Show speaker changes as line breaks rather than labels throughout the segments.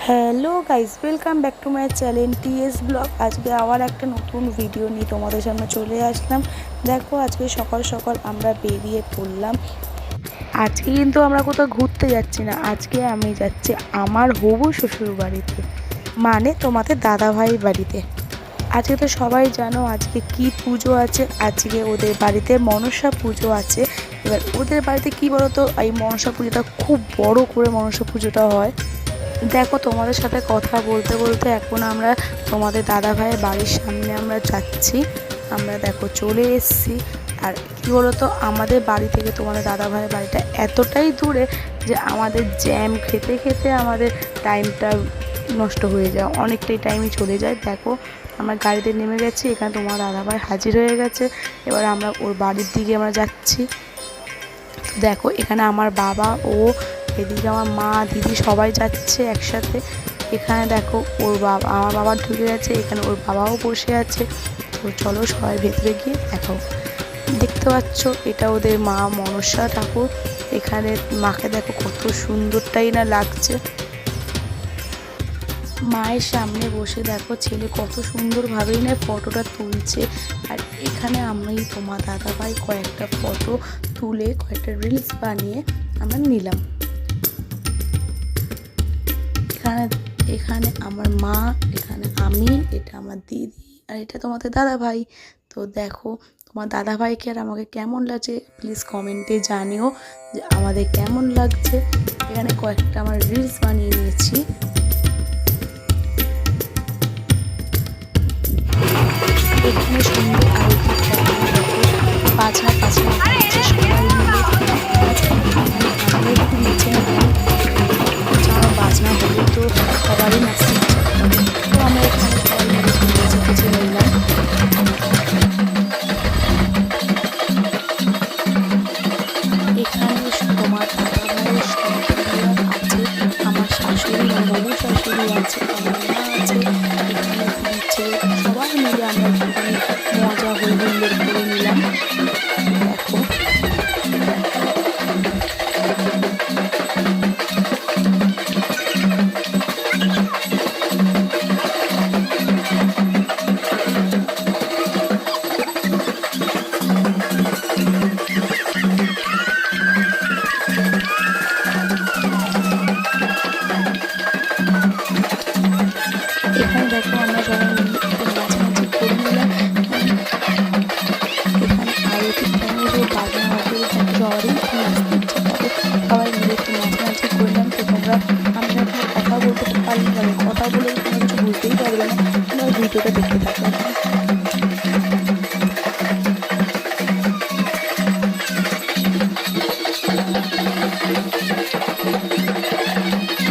Hello guys, welcome back to my channel T S blog. আজকে আবার একটা নতুন ভিডিও নিয়ে তোমাদের সামনে চলে আসলাম। দেখো, আজকে সকাল সকাল আমরা বেরিয়ে পড়লাম। আজকে কিন্তু আমরা কোথাও ঘুরতে যাচ্ছি না, আজকে আমি যাচ্ছি আমার হবু শ্বশুর বাড়িতে, মানে তোমাদের দাদাভাইয়ের বাড়িতে। আজকে তো সবাই জানো আজকে কি পুজো আছে, আজকে ওদের বাড়িতে মনসা পুজো আছে। এবার ওদের বাড়িতে কি বলতো, এই মনসা পুজোটা খুব বড় করে মনসা পুজোটা হয়। দেখো, তোমাদের সাথে কথা বলতে বলতে এখন আমরা তোমাদের দাদাভাইয়ের বাড়ির সামনে আমরা যাচ্ছি। আমরা দেখো চলে এসেছি। আর কি বলতো, আমাদের বাড়ি থেকে তোমাদের দাদাভাইয়ের বাড়িটা এতটাই দূরে যে আমাদের জ্যাম খেতে খেতে আমাদের টাইমটা নষ্ট হয়ে যায়, অনেকটাই টাইমই চলে যায়। দেখো, আমরা গাড়িতে নেমে গেছি, এখানে তোমার দাদাভাই হাজির হয়ে গেছে। এবার আমরা ওর বাড়ির দিকে আমরা যাচ্ছি। দেখো, এখানে আমার বাবা ও এদিকে আমার মা দিদি সবাই যাচ্ছে একসাথে। এখানে দেখো আমার বাবা ঢুকে গেছে, এখানে ওর বাবাও বসে আছে। তো চলো সবাই ভেতরে গিয়ে দেখো। দেখতে পাচ্ছ, এটা ওদের মা মনসা ঠাকুর। এখানে মাকে দেখো কত সুন্দরটাই না লাগছে। মায়ের সামনে বসে দেখো ছেলে কত সুন্দরভাবেই না ফটোটা তুলছে। আর এখানে আমি তোমার দাদাভাই কয়েকটা ফটো তুলে কয়েকটা রিলস বানিয়ে আমরা নিলাম। এখানে আমার মা, এখানে আমি, এটা আমার দিদি, আর এটা তোমাদের দাদাভাই। তো দেখো, তোমার দাদাভাইকে আর আমাকে কেমন লাগছে প্লিজ কমেন্টে জানিও যে আমাদের কেমন লাগছে। এখানে কয়েকটা আমার রিলস বানিয়ে নিয়েছি। এখানে সুন্দর আরতি বাজনা বাজনা হচ্ছে, সবাই মিলে আমি একটু নিচে নাম বাজনা হলে তো সবারই নাচতে ইচ্ছা করে। তো আমরা এখানে সবাই মিলে নিচে নিচে নিলাম। এখানে তোমার দাদাভাইয়ের সন্তান আছে, আমার শাশুড়ি হবু শাশুড়ি আছে, আমার মা আছে, এখানে দিচ্ছে। সবাই মিলে আমরা একটুখানি মজা হই হুল্লোড় করে নিলাম। দেখো, এখানে দেখো আমরা সবাই মিলে একটু নাচানাচি করে নিলাম। এখানে আরতির টাইমে যে বাজনা হবে সবারই একটু নাচতে ইচ্ছে করে, সবাই মিলে একটু নাচানাচি করলাম। তো তোমরা, আমি এখন কথা বলতে তো পারি না, কথা বলে তোমরা কিছু বুঝতেই পারবে না, তোমরা ভিডিওটা দেখতে থাকো।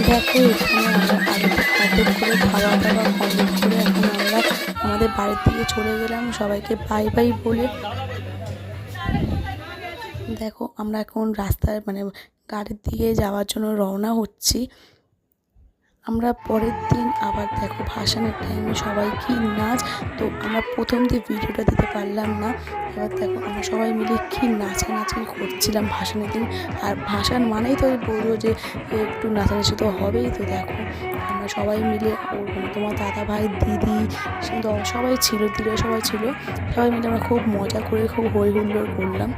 দেখো, এখানে আমরা আরতি কমপ্লিট করে খাওয়া দাওয়া কমপ্লিট করে এখন আমরা আমাদের বাড়ির দিকে চলে গেলাম সবাইকে বাই বাই বলে। দেখো, আমরা এখন রাস্তায় গাড়ির দিকে যাওয়ার জন্য রওনা হচ্ছি। আমরা পরের দিন আবার দেখো ভাসানের টাইমে সবাই কি নাচ। তো আমরা প্রথম দিয়ে ভিডিওটা দিতে পারলাম না। এবার দেখো আমরা সবাই মিলে কি নাচানাচি করছিলাম ভাসানের দিন। আর ভাসান মানেই তো বলবো যে একটু নাচানাচি তো হবেই। তো দেখো, আমরা সবাই মিলে তোমার দাদাভাই দিদি সবাই ছিল, দিদিরা সবাই ছিল, সবাই মিলে আমরা খুব মজা করে খুব হই হুল্লোড় করলাম।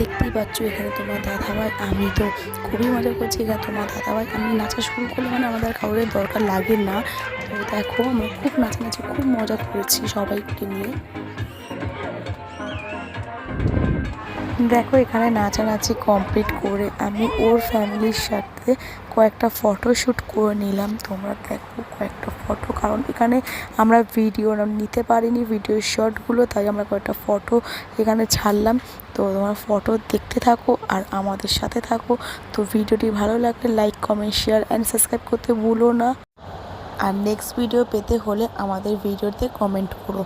দেখতেই পাচ্ছ এখানে তোমার দাদাভাই, আমি তো খুবই মজা করছি। এখানে তোমার দাদাভাই, আমি নাচা শুরু করলে আমাদের কারোর দরকার লাগে না। তো দেখো, আমরা খুব নাচানাচি খুব মজা করেছি সবাইকে নিয়ে। দেখো, এখানে নাচানাচি কমপ্লিট করে আমি ওর ফ্যামিলির সাথে কয়েকটা ফটো শ্যুট করে নিলাম। তোমরা দেখো কয়েকটা ফটো, কারণ এখানে আমরা ভিডিও নিতে পারিনি, ভিডিও শর্টগুলো, তাই আমরা কয়েকটা ফটো এখানে ছাড়লাম। তো তোমরা ফটো দেখতে থাকো আর আমাদের সাথে থাকো। তো ভিডিওটি ভালো লাগলে like comment share and subscribe করতে ভুলো না। আর নেক্সট ভিডিও পেতে হলে আমাদের ভিডিওতে কমেন্ট করো।